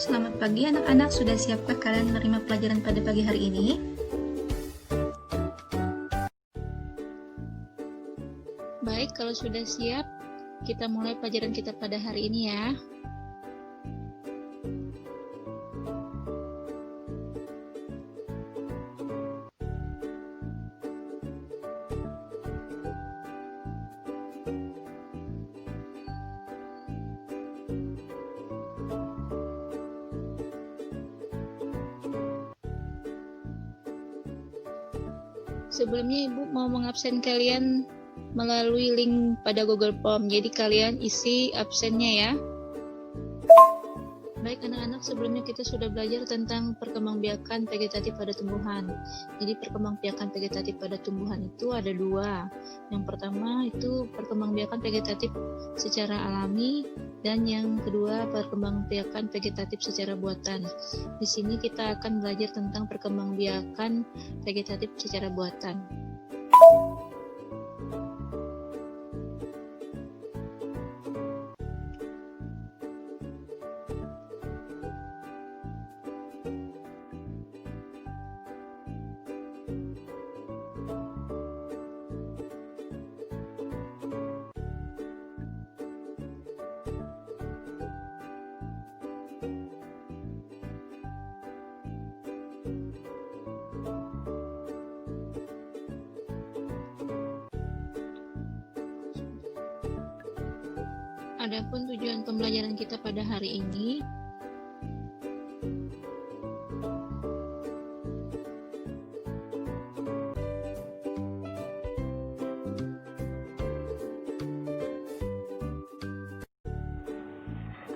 Selamat pagi anak-anak, sudah siapkah kalian menerima pelajaran pada pagi hari ini? Baik, kalau sudah siap, kita mulai pelajaran kita pada hari ini ya. Sebelumnya Ibu mau mengabsen kalian melalui link pada Google Form. Jadi kalian isi absennya ya. Baik anak-anak, sebelumnya kita sudah belajar tentang perkembangbiakan vegetatif pada tumbuhan. Jadi perkembangbiakan vegetatif pada tumbuhan itu ada dua. Yang pertama itu perkembangbiakan vegetatif secara alami, dan yang kedua perkembangbiakan vegetatif secara buatan. Di sini kita akan belajar tentang perkembangbiakan vegetatif secara buatan. Adapun tujuan pembelajaran kita pada hari ini,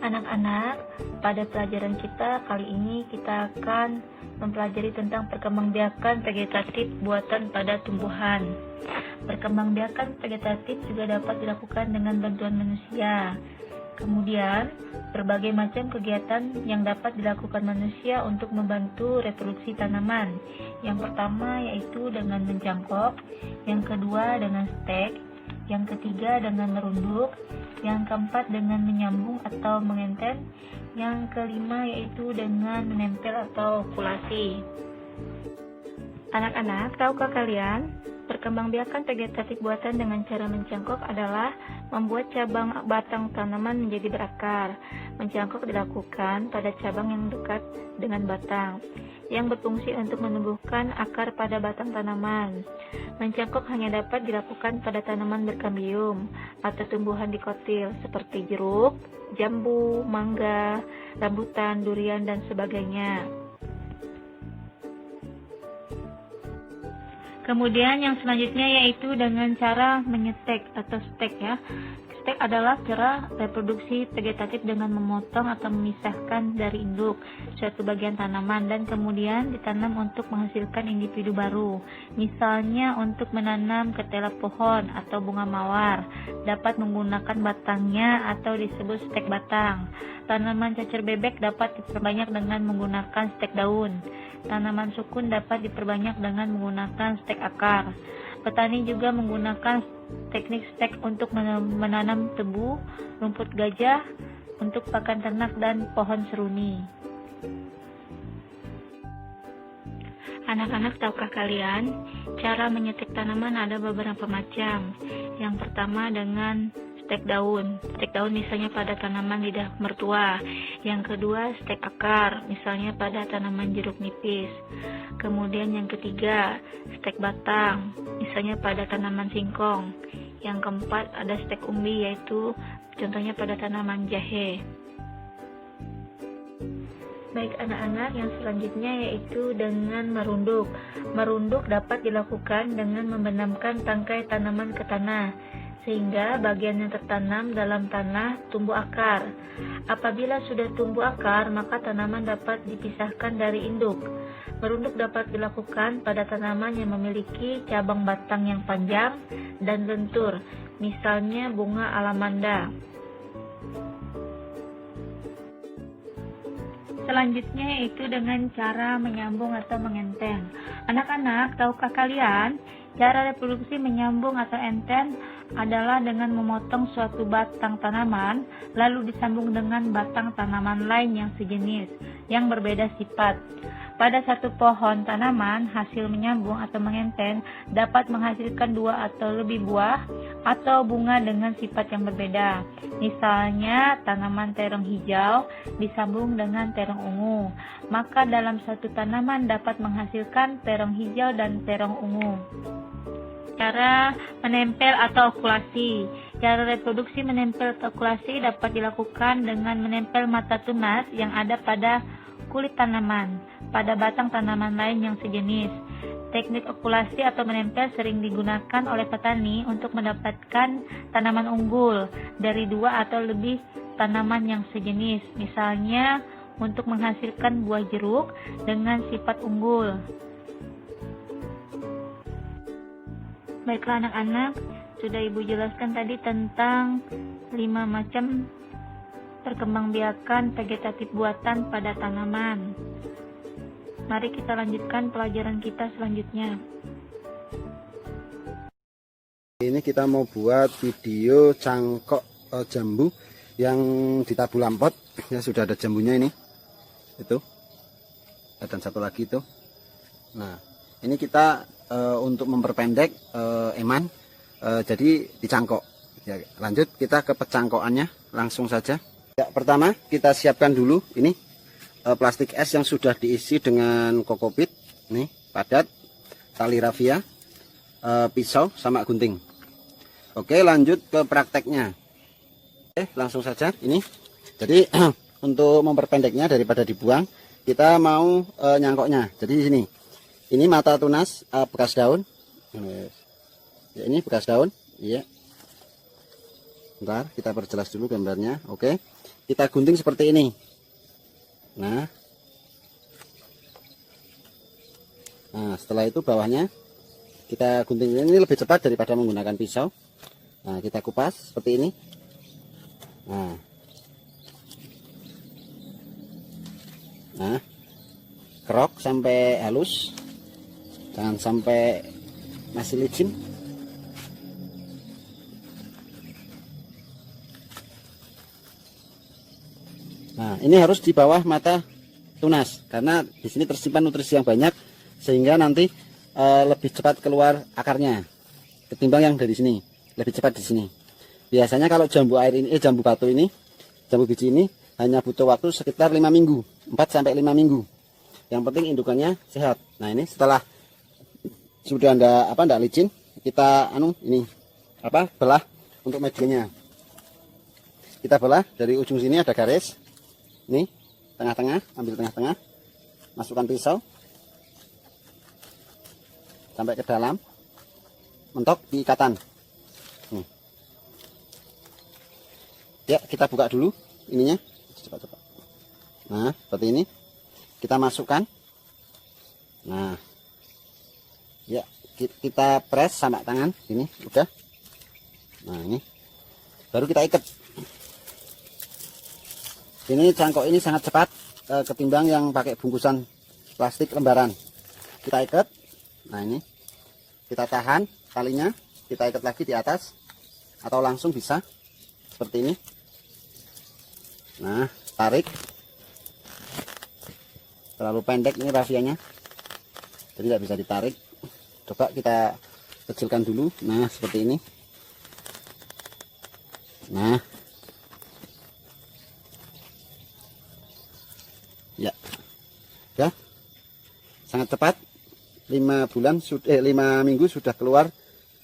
anak-anak, pada pelajaran kita kali ini kita akan mempelajari tentang perkembangbiakan vegetatif buatan pada tumbuhan. Perkembangbiakan vegetatif juga dapat dilakukan dengan bantuan manusia. Kemudian, berbagai macam kegiatan yang dapat dilakukan manusia untuk membantu reproduksi tanaman. Yang pertama yaitu dengan mencangkok, yang kedua dengan stek, yang ketiga dengan merunduk, yang keempat dengan menyambung atau mengenten, yang kelima yaitu dengan menempel atau okulasi. Anak-anak, tahukah kalian, perkembangbiakan vegetatif buatan dengan cara mencangkok adalah membuat cabang batang tanaman menjadi berakar. Mencangkok dilakukan pada cabang yang dekat dengan batang, yang berfungsi untuk menumbuhkan akar pada batang tanaman. Mencangkok hanya dapat dilakukan pada tanaman berkambium atau tumbuhan dikotil seperti jeruk, jambu, mangga, rambutan, durian, dan sebagainya. Kemudian yang selanjutnya yaitu dengan cara menyetek atau stek ya. Stek adalah cara reproduksi vegetatif dengan memotong atau memisahkan dari induk suatu bagian tanaman dan kemudian ditanam untuk menghasilkan individu baru. Misalnya untuk menanam ketela pohon atau bunga mawar, dapat menggunakan batangnya atau disebut stek batang. Tanaman cacar bebek dapat diperbanyak dengan menggunakan stek daun. Tanaman sukun dapat diperbanyak dengan menggunakan stek akar. Petani juga menggunakan teknik stek untuk menanam tebu, rumput gajah, untuk pakan ternak, dan pohon seruni. Anak-anak, tahukah kalian, cara menyetek tanaman ada beberapa macam. Yang pertama dengan stek daun. Stek daun misalnya pada tanaman lidah mertua. Yang kedua stek akar, misalnya pada tanaman jeruk nipis. Kemudian yang ketiga stek batang, misalnya pada tanaman singkong. Yang keempat ada stek umbi, yaitu contohnya pada tanaman jahe. Baik anak-anak, yang selanjutnya yaitu dengan merunduk. Merunduk dapat dilakukan dengan membenamkan tangkai tanaman ke tanah, sehingga bagian yang tertanam dalam tanah tumbuh akar. Apabila sudah tumbuh akar, maka tanaman dapat dipisahkan dari induk. Merunduk dapat dilakukan pada tanaman yang memiliki cabang batang yang panjang dan lentur, misalnya bunga alamanda. Selanjutnya yaitu dengan cara menyambung atau mengenten. Anak-anak, tahukah kalian cara reproduksi menyambung atau enten adalah dengan memotong suatu batang tanaman, lalu disambung dengan batang tanaman lain yang sejenis, yang berbeda sifat. Pada satu pohon tanaman, hasil menyambung atau mengenten dapat menghasilkan 2 atau lebih buah atau bunga dengan sifat yang berbeda. Misalnya, tanaman terong hijau disambung dengan terong ungu, maka dalam satu tanaman dapat menghasilkan terong hijau dan terong ungu. Cara menempel atau okulasi. Cara reproduksi menempel atau okulasi dapat dilakukan dengan menempel mata tunas yang ada pada kulit tanaman pada batang tanaman lain yang sejenis. Teknik okulasi atau menempel sering digunakan oleh petani untuk mendapatkan tanaman unggul dari 2 atau lebih tanaman yang sejenis, misalnya untuk menghasilkan buah jeruk dengan sifat unggul. Baiklah anak-anak, sudah Ibu jelaskan tadi tentang 5 macam perkembangbiakan vegetatif buatan pada tanaman. Mari kita lanjutkan pelajaran kita selanjutnya. Ini kita mau buat video cangkok jambu yang ditabuh lampot. Ya, sudah ada jambunya ini. Itu. Dan satu lagi itu. Nah, ini kita untuk memperpendek eman, jadi dicangkok. Ya, lanjut kita ke pecangkokannya langsung saja. Ya, pertama kita siapkan dulu ini plastik es yang sudah diisi dengan kokopit, nih padat, tali rafia, pisau sama gunting. Oke, lanjut ke prakteknya. Oke, langsung saja ini. Jadi untuk memperpendeknya daripada dibuang, kita mau nyangkoknya. Jadi di sini. Ini mata tunas bekas daun. Ya, ini bekas daun, iya. Bentar, kita perjelas dulu gambarnya. Oke. Kita gunting seperti ini. Nah, setelah itu bawahnya kita gunting. Ini lebih cepat daripada menggunakan pisau. Nah, kita kupas seperti ini. Nah, kerok sampai halus, jangan sampai masih licin. Nah, ini harus di bawah mata tunas karena di sini tersimpan nutrisi yang banyak sehingga nanti lebih cepat keluar akarnya ketimbang yang dari sini. Lebih cepat di sini. Biasanya kalau jambu air ini, jambu batu ini, jambu biji ini hanya butuh waktu sekitar 5 minggu, 4 sampai 5 minggu. Yang penting indukannya sehat. Nah, ini setelah sudah ndak licin, kita belah untuk medianya. Kita belah dari ujung sini ada garis. Nih, tengah-tengah, ambil tengah-tengah, masukkan pisau sampai ke dalam, mentok di ikatan. Ya, kita buka dulu ininya, cepat-cepat. Nah, seperti ini, kita masukkan. Nah, ya, kita press sama tangan, ini udah. Nah, ini, baru kita ikat. Ini cangkok ini sangat cepat ketimbang yang pakai bungkusan plastik lembaran. Kita ikat. Nah, ini kita tahan talinya, kita ikat lagi di atas atau langsung bisa seperti ini. Nah, tarik. Terlalu pendek ini rafianya, jadi tidak bisa ditarik. Coba kita kecilkan dulu. Nah, seperti ini. Nah, ya, sangat cepat. 5 minggu sudah keluar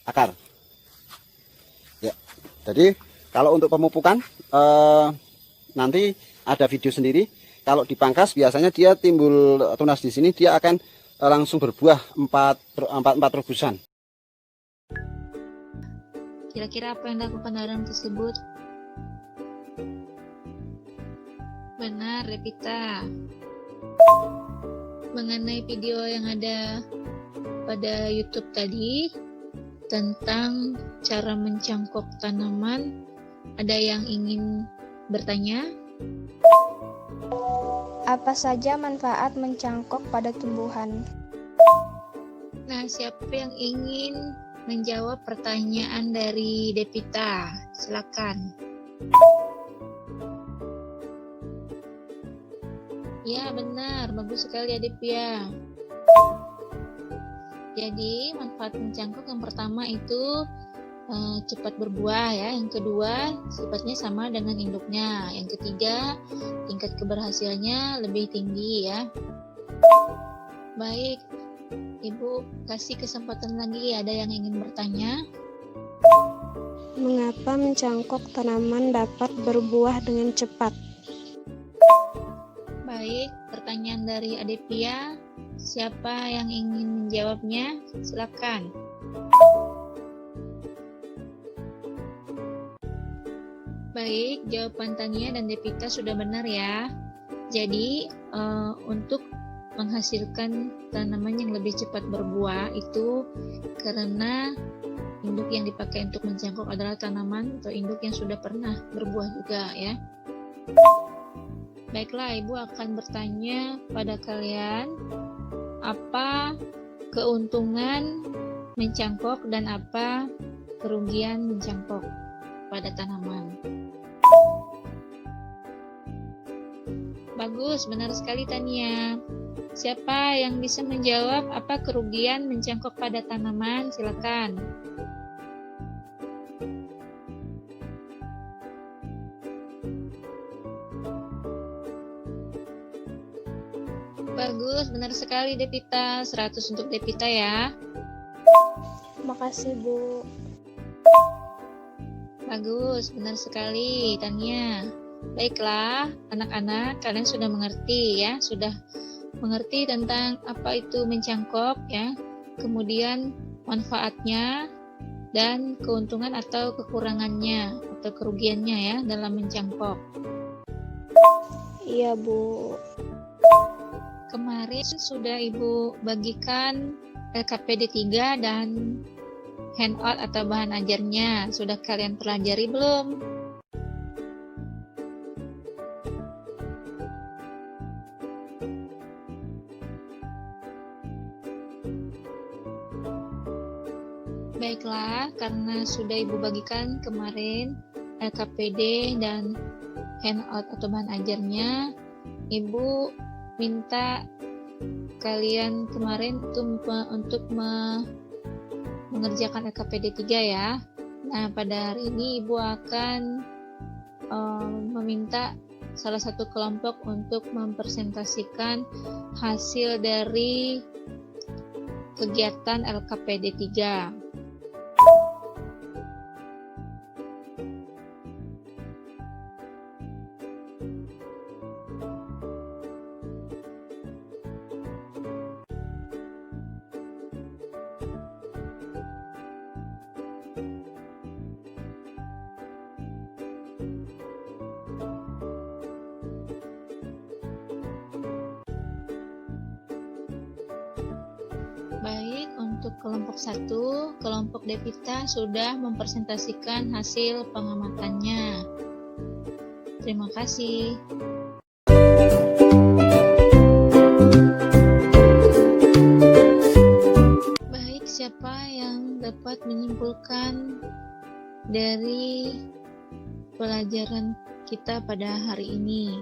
akar. Ya, jadi kalau untuk pemupukan nanti ada video sendiri. Kalau dipangkas biasanya dia timbul tunas di sini, dia akan langsung berbuah 4 rebusan. Kira-kira apa yang dilakukan orang tersebut? Benar, Revita. Mengenai video yang ada pada YouTube tadi tentang cara mencangkok tanaman, ada yang ingin bertanya? Apa saja manfaat mencangkok pada tumbuhan? Nah, siapa yang ingin menjawab pertanyaan dari Devita. Silakan. Ya, benar. Bagus sekali Aditya. Jadi, manfaat mencangkok yang pertama itu cepat berbuah ya. Yang kedua, sifatnya sama dengan induknya. Yang ketiga, tingkat keberhasilannya lebih tinggi ya. Baik, Ibu kasih kesempatan lagi, ada yang ingin bertanya? Mengapa mencangkok tanaman dapat berbuah dengan cepat? Baik, pertanyaan dari Aditya. Siapa yang ingin menjawabnya? Silakan. Baik, jawaban Tania dan Devita sudah benar ya. Jadi, untuk menghasilkan tanaman yang lebih cepat berbuah itu karena induk yang dipakai untuk mencangkok adalah tanaman atau induk yang sudah pernah berbuah juga ya. Baiklah, Ibu akan bertanya pada kalian, apa keuntungan mencangkok dan apa kerugian mencangkok pada tanaman? Bagus, benar sekali Tania. Siapa yang bisa menjawab apa kerugian mencangkok pada tanaman? Silakan. Bagus, benar sekali Devita. 100 untuk Devita ya. Makasih Bu. Bagus, benar sekali Tania. Baiklah, anak-anak, kalian sudah mengerti ya, sudah mengerti tentang apa itu mencangkok ya, kemudian manfaatnya dan keuntungan atau kekurangannya atau kerugiannya ya dalam mencangkok. Iya Bu. Kemarin sudah Ibu bagikan LKPD 3 dan handout atau bahan ajarnya. Sudah kalian pelajari belum? Baiklah, karena sudah Ibu bagikan kemarin LKPD dan handout atau bahan ajarnya, Ibu minta kalian kemarin untuk mengerjakan LKPD 3 ya. Nah, pada hari ini Ibu akan meminta salah satu kelompok untuk mempresentasikan hasil dari kegiatan LKPD 3. Baik, untuk kelompok 1, kelompok Devita sudah mempresentasikan hasil pengamatannya. Terima kasih. Baik, siapa yang dapat menyimpulkan dari pelajaran kita pada hari ini?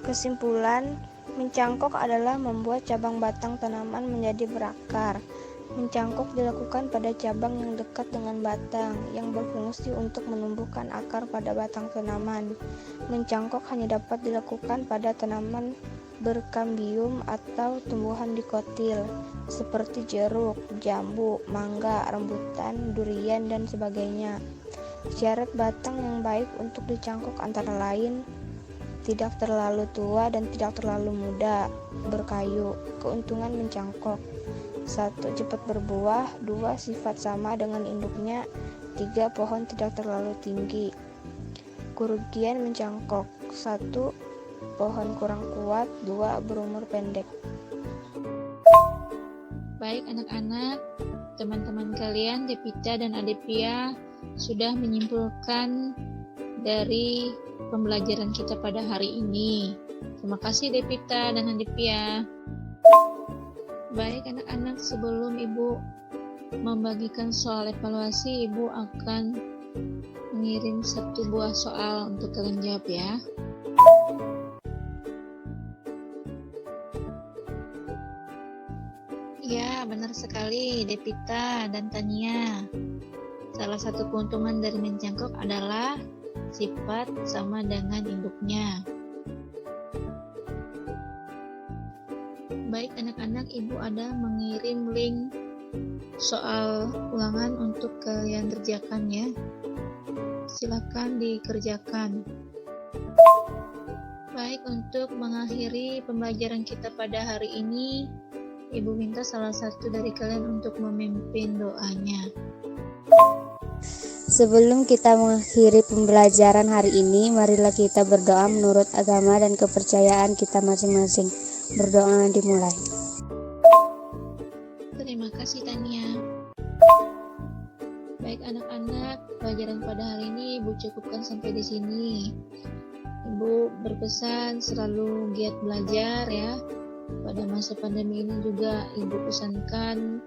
Kesimpulan, mencangkok adalah membuat cabang batang tanaman menjadi berakar. Mencangkok dilakukan pada cabang yang dekat dengan batang, yang berfungsi untuk menumbuhkan akar pada batang tanaman. Mencangkok hanya dapat dilakukan pada tanaman berkambium atau tumbuhan dikotil, seperti jeruk, jambu, mangga, rambutan, durian, dan sebagainya. Syarat batang yang baik untuk dicangkok antara lain tidak terlalu tua dan tidak terlalu muda, berkayu. Keuntungan mencangkok: 1. Cepat berbuah. 2. Sifat sama dengan induknya. 3. Pohon tidak terlalu tinggi. Kerugian mencangkok: 1. Pohon kurang kuat. 2. Berumur pendek. Baik anak-anak, teman-teman kalian Devita dan Aditya sudah menyimpulkan dari pembelajaran kita pada hari ini. Terima kasih Devita dan Handipia. Baik anak-anak, sebelum Ibu membagikan soal evaluasi, Ibu akan mengirim satu buah soal untuk kalian jawab ya. Ya, benar sekali Devita dan Tania. Salah satu keuntungan dari mencangkok adalah sifat sama dengan induknya. Baik anak-anak, Ibu ada mengirim link soal ulangan untuk kalian kerjakan ya. Silakan dikerjakan. Baik, untuk mengakhiri pembelajaran kita pada hari ini, Ibu minta salah satu dari kalian untuk memimpin doanya. Sebelum kita mengakhiri pembelajaran hari ini, marilah kita berdoa menurut agama dan kepercayaan kita masing-masing. Berdoa dimulai. Terima kasih Tania. Baik anak-anak, pelajaran pada hari ini Ibu cukupkan sampai di sini. Ibu berpesan selalu giat belajar ya. Pada masa pandemi ini juga Ibu pesankan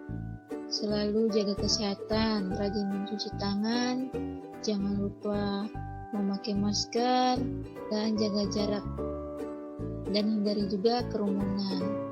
selalu jaga kesehatan, rajin mencuci tangan, jangan lupa memakai masker, dan jaga jarak, dan hindari juga kerumunan.